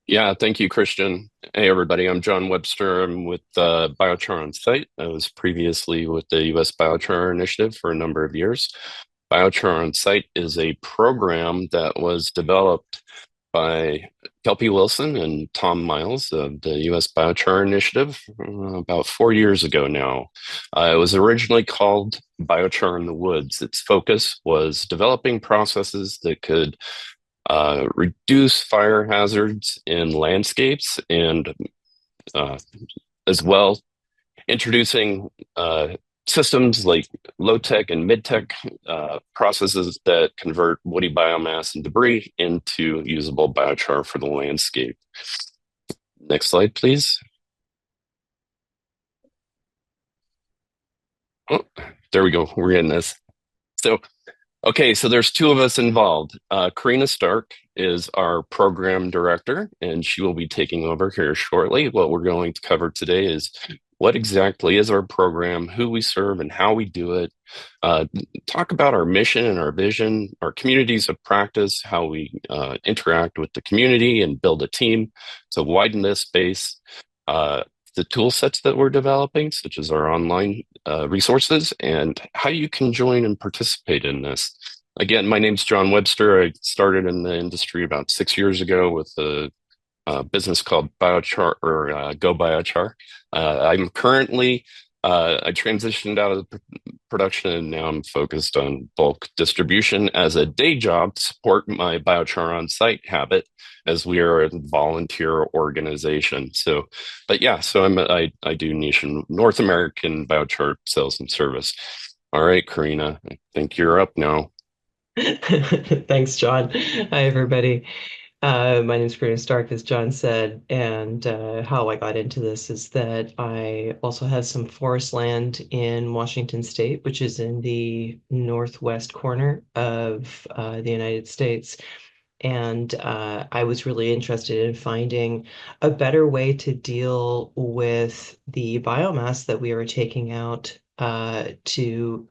Yeah, thank you, Christian. Hey, everybody. I'm John Webster. I'm with Biochar on Site. I was previously with the U.S. Biochar Initiative for a number of years. Biochar on Site is a program that was developed by Kelpie Wilson and Tom Miles of the U.S. Biochar Initiative about 4 years ago now. It was originally called Biochar in the Woods. Its focus was developing processes that could reduce fire hazards in landscapes and uh, as well introducing systems like low-tech and mid-tech processes that convert woody biomass and debris into usable biochar for the landscape. Next slide, please. Oh, there we go. We're in this. So okay, so there's two of us involved. Karina Stark is our program director, and she will be taking over here shortly. What we're going to cover today is what exactly is our program, who we serve, and how we do it. Uh, Talk about our mission and our vision, our communities of practice, how we interact with the community and build a team to widen this space. Uh, the tool sets that we're developing, such as our online resources, and how you can join and participate in this. Again, my name's John Webster. I started in the industry about 6 years ago with a business called Biochar or Go Biochar. I'm currently I transitioned out of the production and now I'm focused on bulk distribution as a day job to support my biochar on site habit as we are a volunteer organization. So, but yeah, so I do nation North American biochar sales and service. All right, Karina, I think you're up now. Thanks, John. Hi, everybody. My name is Karina Stark, as John said, and how I got into this is that I also have some forest land in Washington State, which is in the northwest corner of the United States. And I was really interested in finding a better way to deal with the biomass that we were taking out to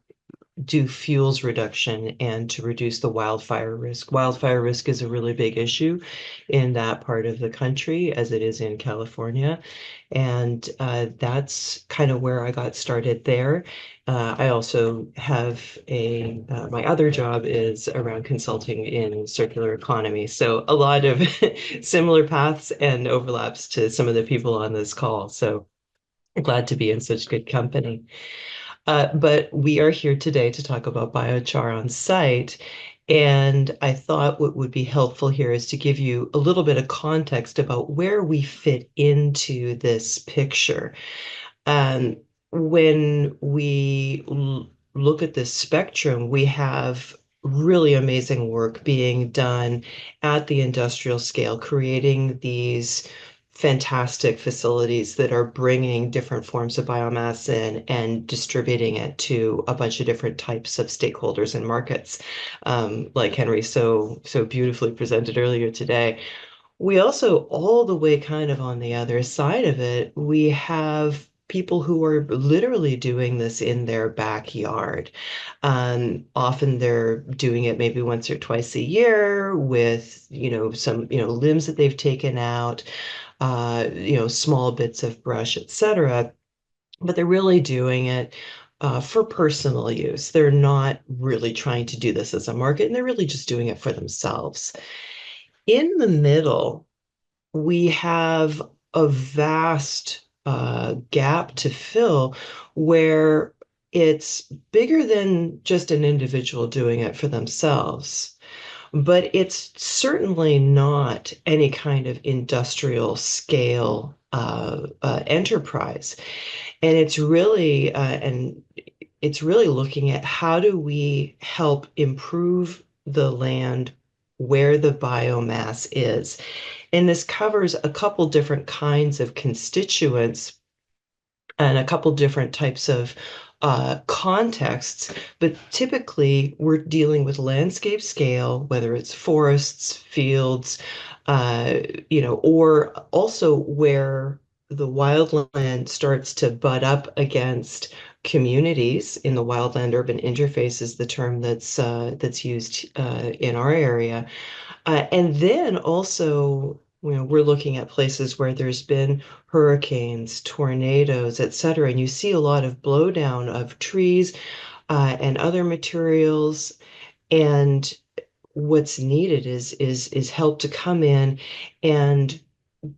do fuels reduction and to reduce the wildfire risk. Wildfire risk is a really big issue in that part of the country as it is in California. And that's kind of where I got started there. I also have my other job is around consulting in circular economy. So a lot of similar paths and overlaps to some of the people on this call. So glad to be in such good company. But we are here today to talk about biochar on site. And I thought what would be helpful here is to give you a little bit of context about where we fit into this picture. Um, when we look at this spectrum, we have really amazing work being done at the industrial scale, creating these fantastic facilities that are bringing different forms of biomass in and distributing it to a bunch of different types of stakeholders and markets, like Henry so beautifully presented earlier today. We also, all the way kind of on the other side of it, we have people who are literally doing this in their backyard. Often they're doing it maybe once or twice a year with, some, limbs that they've taken out, small bits of brush, etc. But they're really doing it for personal use. They're not really trying to do this as a market, and they're really just doing it for themselves. In the middle, we have a vast gap to fill where it's bigger than just an individual doing it for themselves. But it's certainly not any kind of industrial scale enterprise. And it's really looking at how do we help improve the land where the biomass is. And this covers a couple different kinds of constituents and a couple different types of contexts, but typically we're dealing with landscape scale, whether it's forests, fields, or also where the wildland starts to butt up against communities. In the wildland urban interface is the term that's used in our area, and then also We're looking at places where there's been hurricanes, tornadoes, et cetera, and you see a lot of blowdown of trees and other materials. And what's needed is help to come in and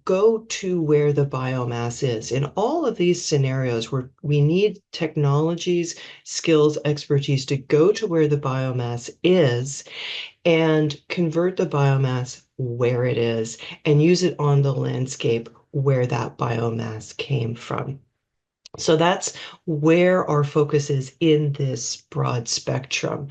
go to where the biomass is. In all of these scenarios where we need technologies, skills, expertise to go to where the biomass is and convert the biomass where it is and use it on the landscape where that biomass came from. So that's where our focus is in this broad spectrum.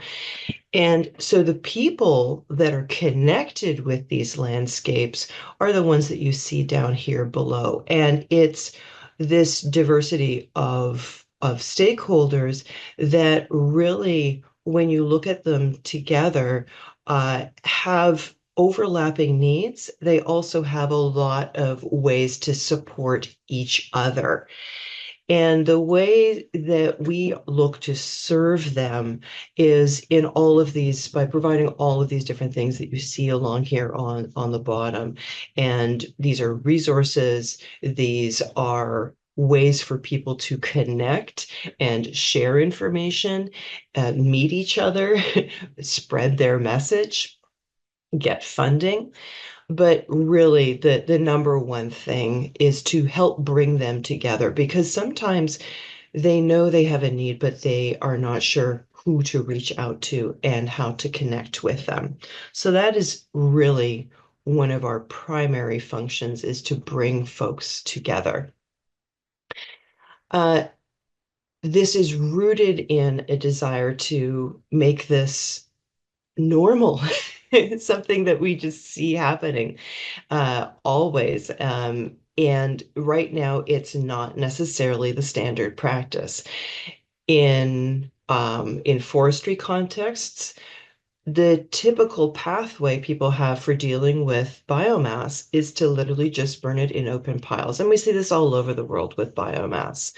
And so the people that are connected with these landscapes are the ones that you see down here below. And it's this diversity of stakeholders that really, when you look at them together, have overlapping needs. They also have a lot of ways to support each other. And the way that we look to serve them is in all of these, by providing all of these different things that you see along here on the bottom. And these are resources, these are ways for people to connect and share information, meet each other, spread their message, get funding. But really, the number one thing is to help bring them together because sometimes they know they have a need, but they are not sure who to reach out to and how to connect with them. So that is really one of our primary functions is to bring folks together. Uh, this is rooted in a desire to make this normal. It's something that we just see happening always. And right now, it's not necessarily the standard practice. In forestry contexts, the typical pathway people have for dealing with biomass is to literally just burn it in open piles. And we see this all over the world with biomass.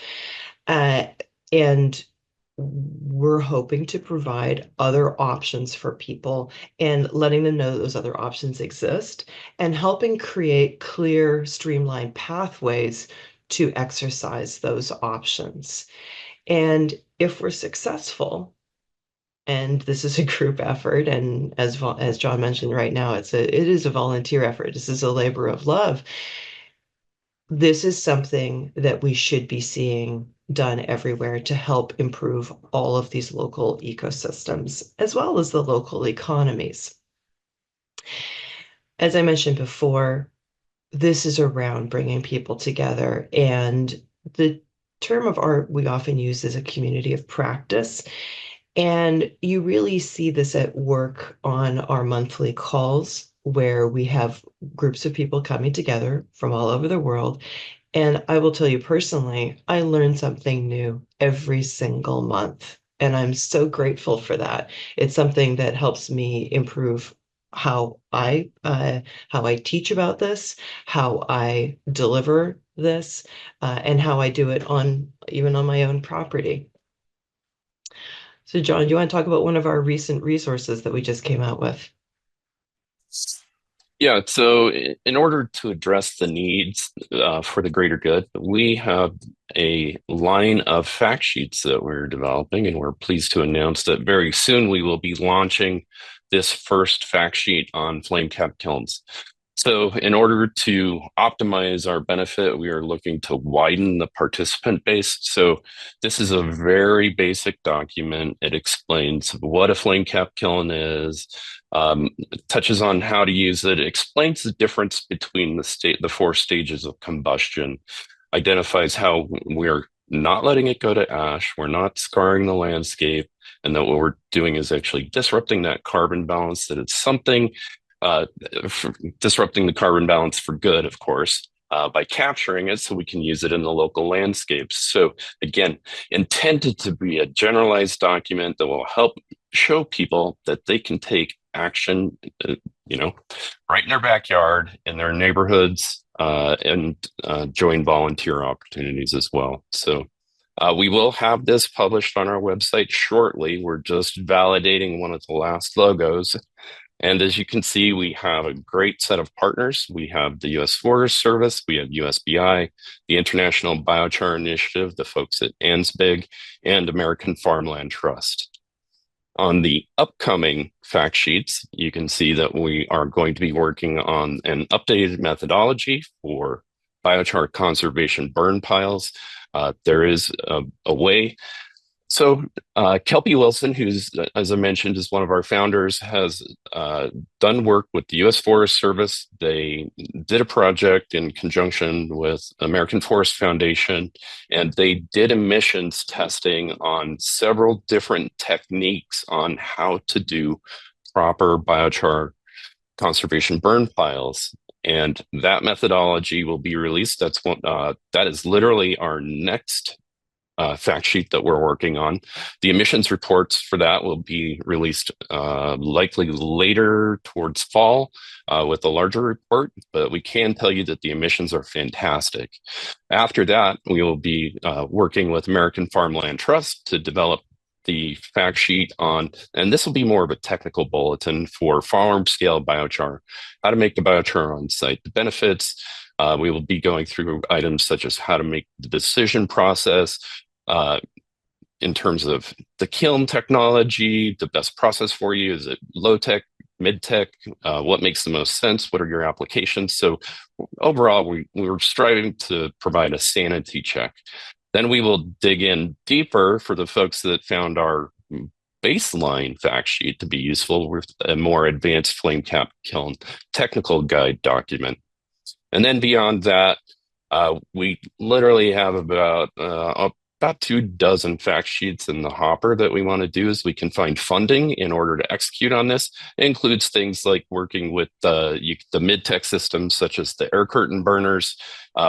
Uh, and we're hoping to provide other options for people and letting them know that those other options exist and helping create clear, streamlined pathways to exercise those options. And if we're successful, and this is a group effort, and as John mentioned right now, it is a volunteer effort. This is a labor of love. This is something that we should be seeing done everywhere to help improve all of these local ecosystems, as well as the local economies. As I mentioned before, this is around bringing people together, and the term of art we often use is a community of practice. And you really see this at work on our monthly calls, where we have groups of people coming together from all over the world. And I will tell you personally, I learn something new every single month. And I'm so grateful for that. It's something that helps me improve how I teach about this, how I deliver this, and how I do it on even on my own property. So, John, do you want to talk about one of our recent resources that we just came out with? Yeah, so in order to address the needs for the greater good, we have a line of fact sheets that we're developing, and we're pleased to announce that very soon we will be launching this first fact sheet on flame cap kilns. So, in order to optimize our benefit, we are looking to widen the participant base. So, this is a very basic document. It explains what a flame cap kiln is, touches on how to use it, explains the difference between the four stages of combustion, identifies how we're not letting it go to ash, we're not scarring the landscape, and that what we're doing is actually disrupting that carbon balance, that it's something uh, disrupting the carbon balance for good, of course, by capturing it so we can use it in the local landscapes. So, again, intended to be a generalized document that will help show people that they can take action, you know, right in their backyard, in their neighborhoods, and join volunteer opportunities as well. So, we will have this published on our website shortly. We're just validating one of the last logos And as you can see, we have a great set of partners. We have the U.S. Forest Service, we have USBI, the International Biochar Initiative, the folks at ANSBIG, and American Farmland Trust. On the upcoming fact sheets, you can see that we are going to be working on an updated methodology for biochar conservation burn piles. There is a way. So Kelpie Wilson, who's, as I mentioned, is one of our founders, has done work with the U.S. Forest Service. They did a project in conjunction with American Forest Foundation, and they did emissions testing on several different techniques on how to do proper biochar conservation burn piles. And that methodology will be released. That is literally our next fact sheet that we're working on. The emissions reports for that will be released likely later towards fall with a larger report, but we can tell you that the emissions are fantastic. After that, we will be working with American Farmland Trust to develop the fact sheet on, and this will be more of a technical bulletin for farm scale biochar, how to make the biochar on site, the benefits. We will be going through items such as how to make the decision process, uh, in terms of the kiln technology, the best process for you. Is it low tech, mid tech? What makes the most sense? What are your applications? So overall, we're striving to provide a sanity check. Then we will dig in deeper for the folks that found our baseline fact sheet to be useful with a more advanced flame cap kiln technical guide document. And then beyond that, we literally have about 2 dozen fact sheets in the hopper that we want to do as we can find funding in order to execute on this. It includes things like working with the mid-tech systems such as the air curtain burners,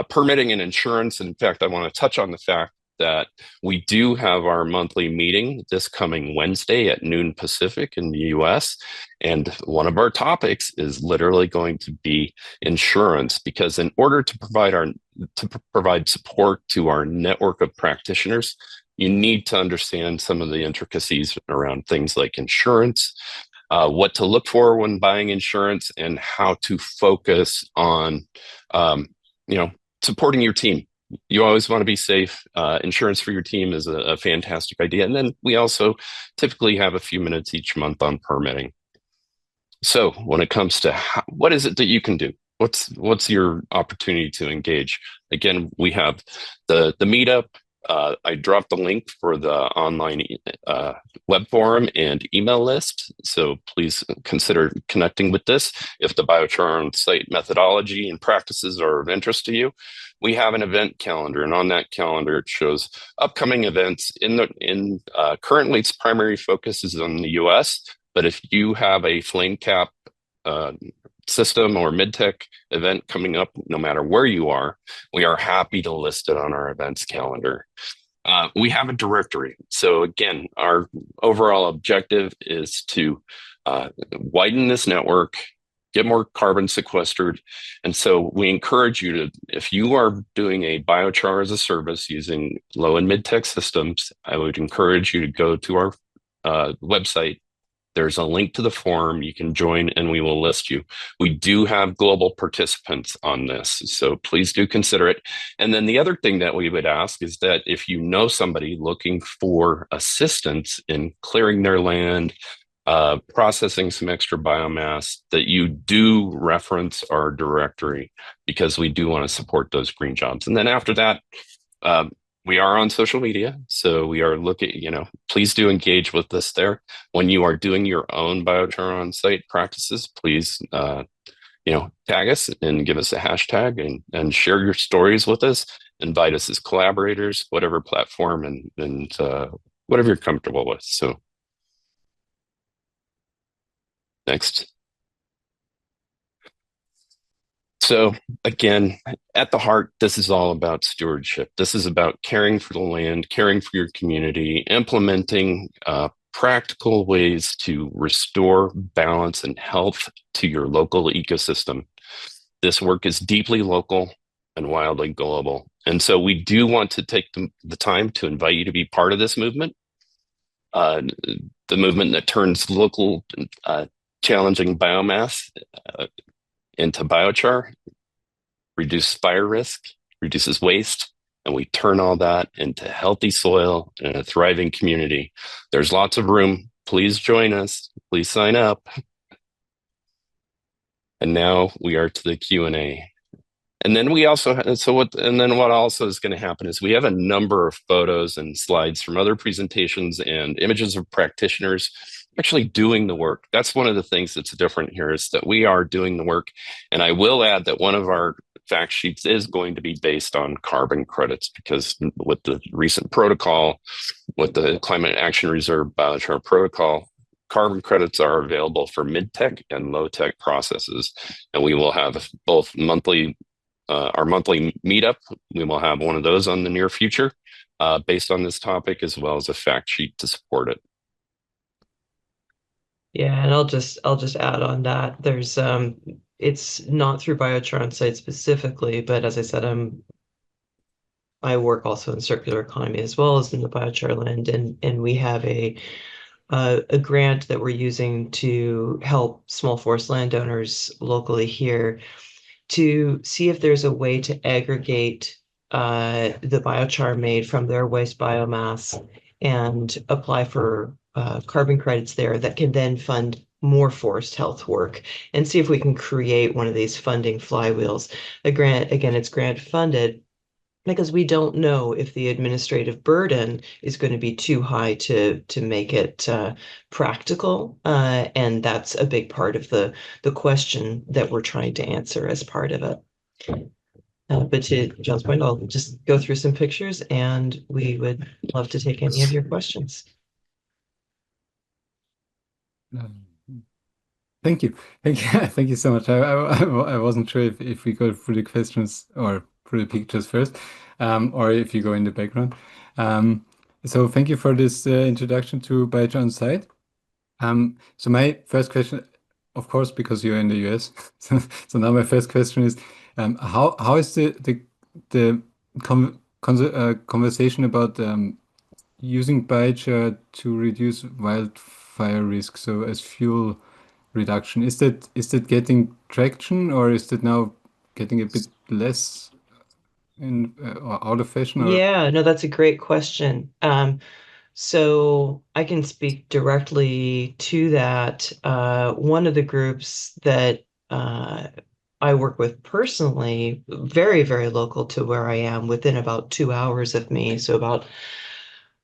permitting and insurance. And in fact, I want to touch on the fact that we do have our monthly meeting this coming Wednesday at noon Pacific in the US. And one of our topics is literally going to be insurance, because in order to provide support to our network of practitioners, you need to understand some of the intricacies around things like insurance, what to look for when buying insurance, and how to focus on, you know, supporting your team. You always want to be safe. Insurance for your team is a fantastic idea. And then we also typically have a few minutes each month on permitting. So when it comes to what is it that you can do? What's your opportunity to engage? Again, we have the meetup. I dropped the link for the online web forum and email list. So please consider connecting with this. If the biochar on site methodology and practices are of interest to you, we have an event calendar, and on that calendar it shows upcoming events. Currently, its primary focus is on the U.S. But if you have a flame cap uh, system or mid-tech event coming up, no matter where you are, we are happy to list it on our events calendar. We have a directory. So again, our overall objective is to widen this network, get more carbon sequestered. And so we encourage you to, if you are doing a biochar as a service using low and mid-tech systems, I would encourage you to go to our website. There's a link to the forum. You can join and we will list you. We do have global participants on this, so please do consider it. And then the other thing that we would ask is that if you know somebody looking for assistance in clearing their land, processing some extra biomass, that you do reference our directory, because we do want to support those green jobs. And then after that, we are on social media, so we are looking, please do engage with us there. When you are doing your own biochar on site practices, please, tag us and give us a hashtag and share your stories with us. Invite us as collaborators, whatever platform and whatever you're comfortable with. So next. So again, at the heart, this is all about stewardship. This is about caring for the land, caring for your community, implementing practical ways to restore balance and health to your local ecosystem. This work is deeply local and wildly global. And so we do want to take the time to invite you to be part of this movement, the movement that turns local challenging biomass uh, into biochar, reduce fire risk, reduces waste, and we turn all that into healthy soil and a thriving community. There's lots of room. Please join us. Please sign up. And now we are to the Q&A. And then we also and then what also is going to happen is we have a number of photos and slides from other presentations and images of practitioners actually doing the work. That's one of the things that's different here is that we are doing the work. And I will add that one of our fact sheets is going to be based on carbon credits because with the recent protocol, with the Climate Action Reserve Biochar protocol, carbon credits are available for mid-tech and low-tech processes. And we will have both our monthly meetup. We will have one of those on the near future based on this topic, as well as a fact sheet to support it. Yeah, and I'll just add on that. There's it's not through Biochar on site specifically, but as I said, I work also in circular economy as well as in the biochar land, and we have a grant that we're using to help small forest landowners locally here to see if there's a way to aggregate the biochar made from their waste biomass and apply for carbon credits there that can then fund more forest health work and see if we can create one of these funding flywheels. A grant, again, it's grant funded because we don't know if the administrative burden is going to be too high to make it practical, and that's a big part of the question that we're trying to answer as part of it. But to John's point, I'll just go through some pictures, and we would love to take any of your questions. Um, Thank you. Thank you. Thank you so much. I wasn't sure if we go through the questions or through the pictures first, or if you go in the background. Um, so thank you for this introduction to Biochar on site. So my first question, of course, because you're in the US, so now my first question is, how is the conversation about using biochar to reduce wildfire risk, so as fuel reduction. Is that getting traction or is that now getting a bit less in or out of fashion or Yeah, no, that's a great question. So I can speak directly to that. One of the groups that I work with personally, very, very local to where I am, within about 2 hours of me, so about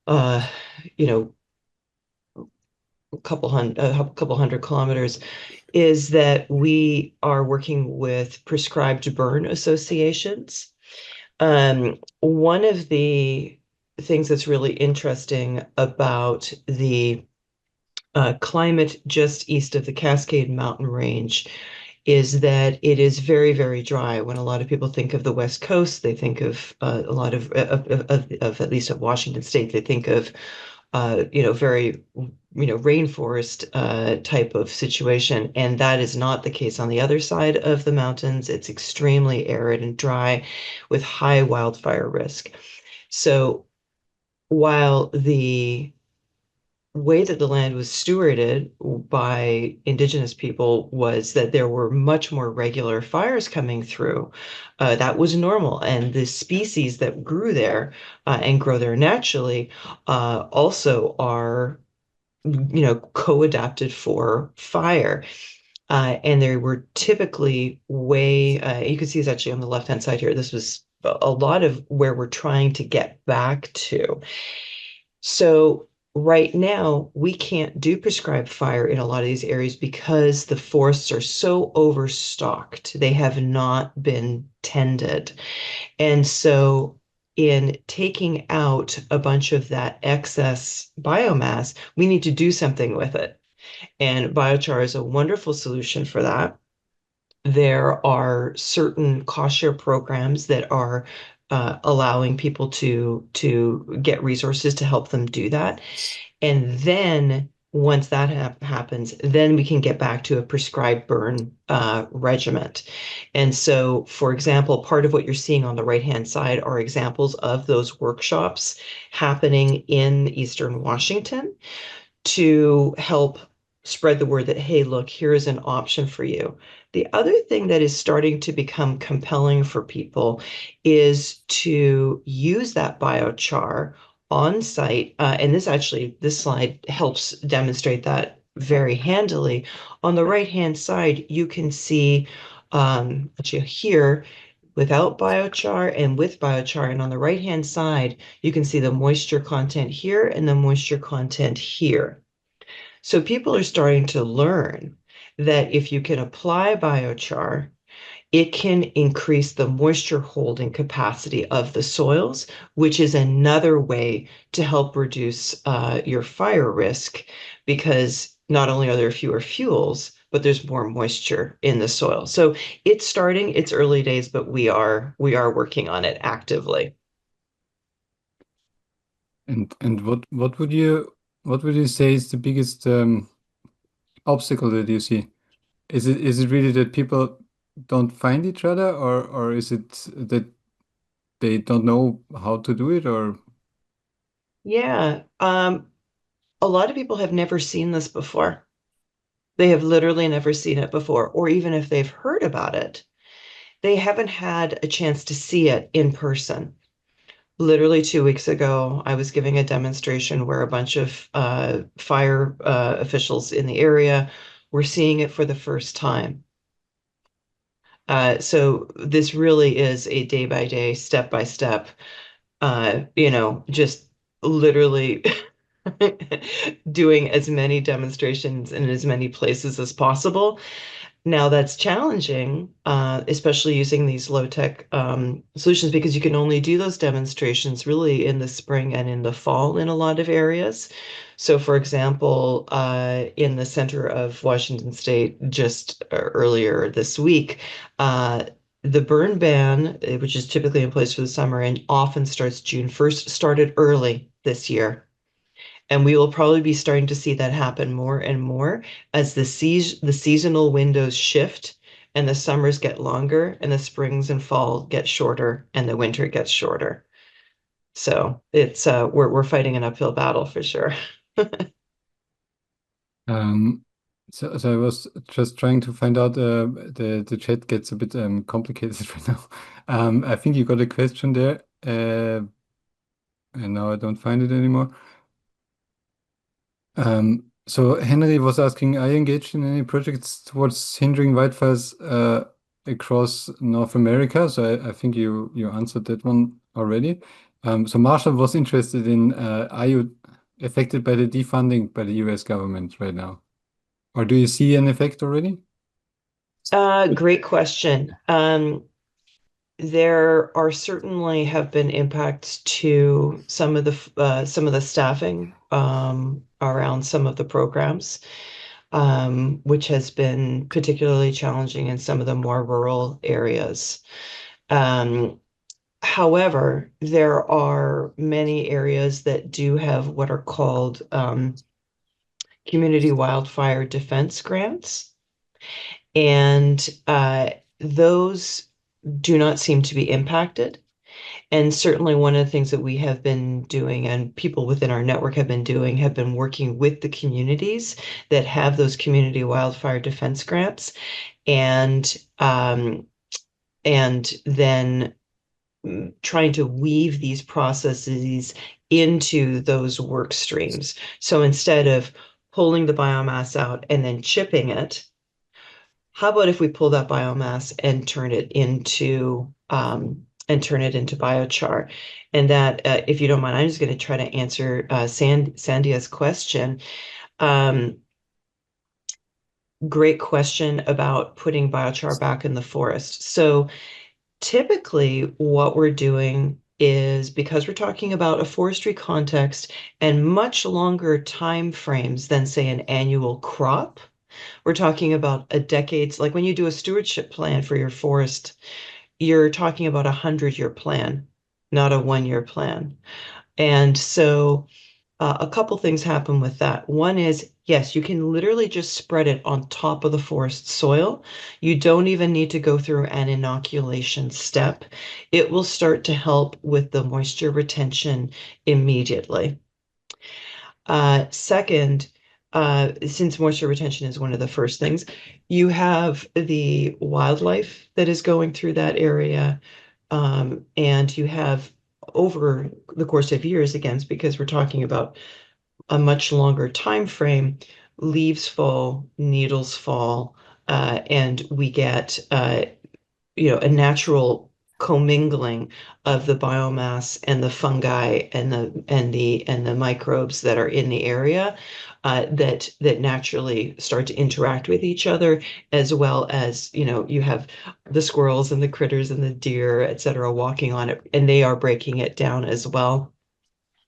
uh, you know, a couple hundred kilometers, is that we are working with prescribed burn associations. One of the things that's really interesting about the climate just east of the Cascade Mountain Range is that it is very, very dry. When a lot of people think of the West Coast, they think of a lot of at least of Washington State, they think of very rainforest type of situation, and that is not the case on the other side of the mountains. It's extremely arid and dry with high wildfire risk. So while the way that the land was stewarded by indigenous people was that there were much more regular fires coming through. That was normal. And the species that grew there and grow there naturally also are, co-adapted for fire. And they were typically you can see this actually on the left-hand side here. This was a lot of where we're trying to get back to. So right now, we can't do prescribed fire in a lot of these areas because the forests are so overstocked. They have not been tended. And so in taking out a bunch of that excess biomass, we need to do something with it. And biochar is a wonderful solution for that. There are certain cost share programs that are allowing people to get resources to help them do that. And then once that happens, then we can get back to a prescribed burn regiment. And so, for example, part of what you're seeing on the right-hand side are examples of those workshops happening in Eastern Washington to help spread the word that, hey, look, here is an option for you. The other thing that is starting to become compelling for people is to use that biochar on site. And this slide helps demonstrate that very handily. On the right-hand side, you can see actually here, without biochar and with biochar. And on the right-hand side, you can see the moisture content here and the moisture content here. So people are starting to learn that if you can apply biochar, it can increase the moisture holding capacity of the soils, which is another way to help reduce your fire risk, because not only are there fewer fuels, but there's more moisture in the soil. So it's early days, but we are working on it actively. And what would you say is the biggest obstacle that you see? Is it really that people don't find each other, or is it that they don't know how to do it, or Yeah, a lot of people have never seen this before. They have literally never seen it before, or even if they've heard about it, they haven't had a chance to see it in person. Literally 2 weeks ago, I was giving a demonstration where a bunch of fire officials in the area were seeing it for the first time. So this really is a day by day, step by step, just literally doing as many demonstrations in as many places as possible. Now that's challenging, especially using these low-tech solutions, because you can only do those demonstrations really in the spring and in the fall in a lot of areas. So, for example, in the center of Washington State, just earlier this week, the burn ban, which is typically in place for the summer and often starts June 1st, started early this year. And we will probably be starting to see that happen more and more as the seasonal windows shift and the summers get longer and the springs and fall get shorter and the winter gets shorter. So it's we're fighting an uphill battle for sure. um, so I was just trying to find out. The chat gets a bit complicated right now. I think you got a question there, and now I don't find it anymore. So Henry was asking, are you engaged in any projects towards hindering wildfires across North America? So I think you answered that one already. So Marshall was interested in, are you affected by the defunding by the US government right now? Or do you see an effect already? Great question. There are certainly have been impacts to some of the staffing around some of the programs, which has been particularly challenging in some of the more rural areas. Um, However, there are many areas that do have what are called community wildfire defense grants, and those do not seem to be impacted. And certainly one of the things that we have been doing and people within our network have been doing have been working with the communities that have those community wildfire defense grants, and then trying to weave these processes into those work streams. So instead of pulling the biomass out and then chipping it, how about if we pull that biomass and turn it into biochar? And that, if you don't mind, I'm just going to try to answer Sandia's question. Um, Great question about putting biochar back in the forest. So typically, what we're doing is, because we're talking about a forestry context and much longer time frames than, say, an annual crop. We're talking about a decades, like when you do a stewardship plan for your forest, you're talking about 100-year plan, not a 1-year plan. And so a couple things happen with that. One is, yes, you can literally just spread it on top of the forest soil. You don't even need to go through an inoculation step. It will start to help with the moisture retention immediately. Second, since moisture retention is one of the first things, you have the wildlife that is going through that area, and you have over the course of years, again, because we're talking about a much longer time frame, leaves fall, needles fall, and we get a natural commingling of the biomass and the fungi and the microbes that are in the area, that naturally start to interact with each other, as well as, you have the squirrels and the critters and the deer, et cetera, walking on it, and they are breaking it down as well.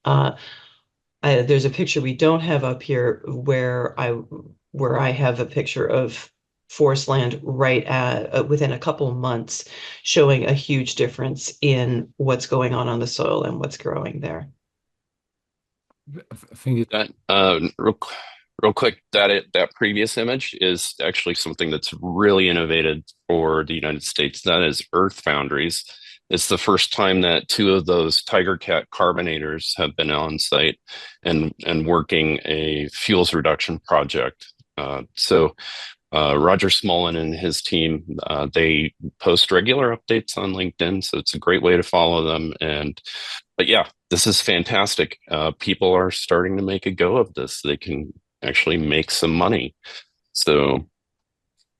Uh, there's a picture we don't have up here where I have a picture of forest land right at within a couple of months, showing a huge difference in what's going on the soil and what's growing there. I think it, That real quick, that previous image is actually something that's really innovated for the United States. That is Earth Foundries. It's the first time that two of those Tiger Cat carbonators have been on site and working a fuels reduction project. Roger Smolin and his team, they post regular updates on LinkedIn, so it's a great way to follow them. But yeah, this is fantastic. People are starting to make a go of this. They can actually make some money. So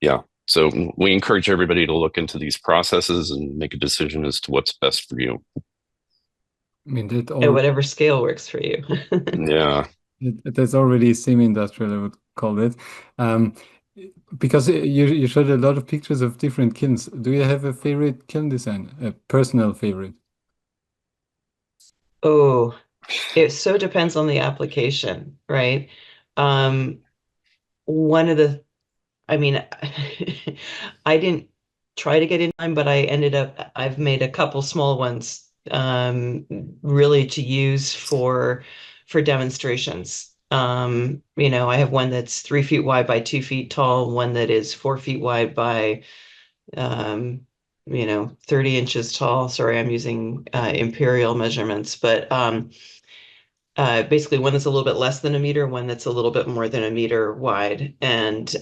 yeah, so we encourage everybody to look into these processes and make a decision as to what's best for you. I mean, At whatever scale works for you. Yeah, that's already semi-industrial, I would call it. Um, because you showed a lot of pictures of different kilns. Do you have a favorite kiln design, a personal favorite? Oh, it so depends on the application, right? Um, one of the I mean, I didn't try to get in time, but I've made a couple small ones, really to use for demonstrations. I have one that's 3 feet wide by 2 feet tall, one that is 4 feet wide by, um, 30 inches tall. Sorry, I'm using imperial measurements, but basically one that's a little bit less than a meter, one that's a little bit more than a meter wide, and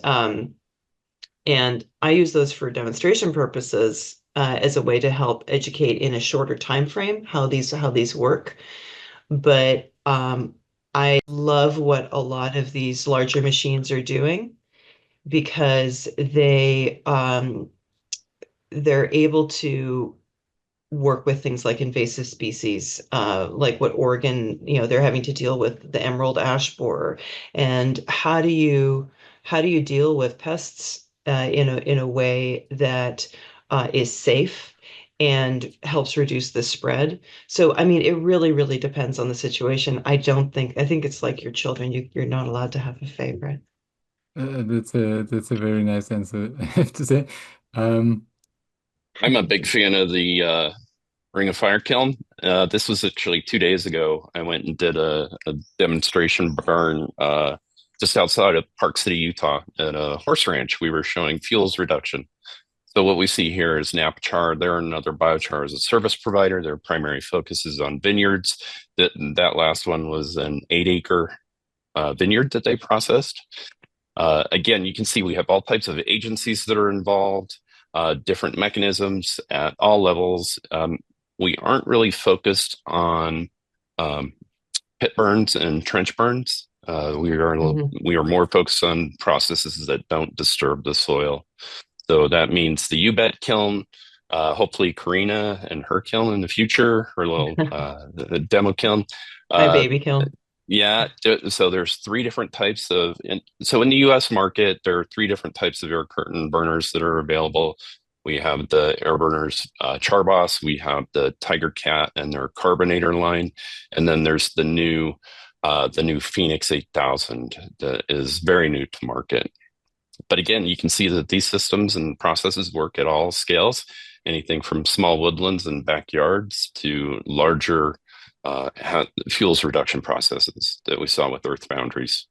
I use those for demonstration purposes, as a way to help educate in a shorter time frame how these work. But I love what a lot of these larger machines are doing, because they're able to work with things like invasive species, like what Oregon, they're having to deal with the emerald ash borer. And how do you deal with pests, in a way that is safe and helps reduce the spread? So, I mean, it really, really depends on the situation. I think it's like your children. You're not allowed to have a favorite. That's a very nice answer, I have to say. Um, I'm a big fan of the Ring of Fire kiln. This was actually 2 days ago. I went and did a demonstration burn just outside of Park City, Utah, at a horse ranch. We were showing fuels reduction. So what we see here is Biochar. They're another biochar as a service provider. Their primary focus is on vineyards. That last one was an 8-acre vineyard that they processed. Again, you can see we have all types of agencies that are involved, different mechanisms at all levels. We aren't really focused on um, pit burns and trench burns. Mhm. We are more focused on processes that don't disturb the soil. So that means the U-bet kiln, hopefully Karina and her kiln in the future, her little demo kiln. My Uh, baby kill. yeah, so there's three different types so in the US market, there are three different types of air curtain burners that are available. We have the air burners Charboss, we have the Tiger Cat and their carbonator line, and then there's the new Phoenix 8000 that is very new to market. But again, you can see that these systems and processes work at all scales, anything from small woodlands and backyards to larger fuels reduction processes that we saw with Earth Boundaries.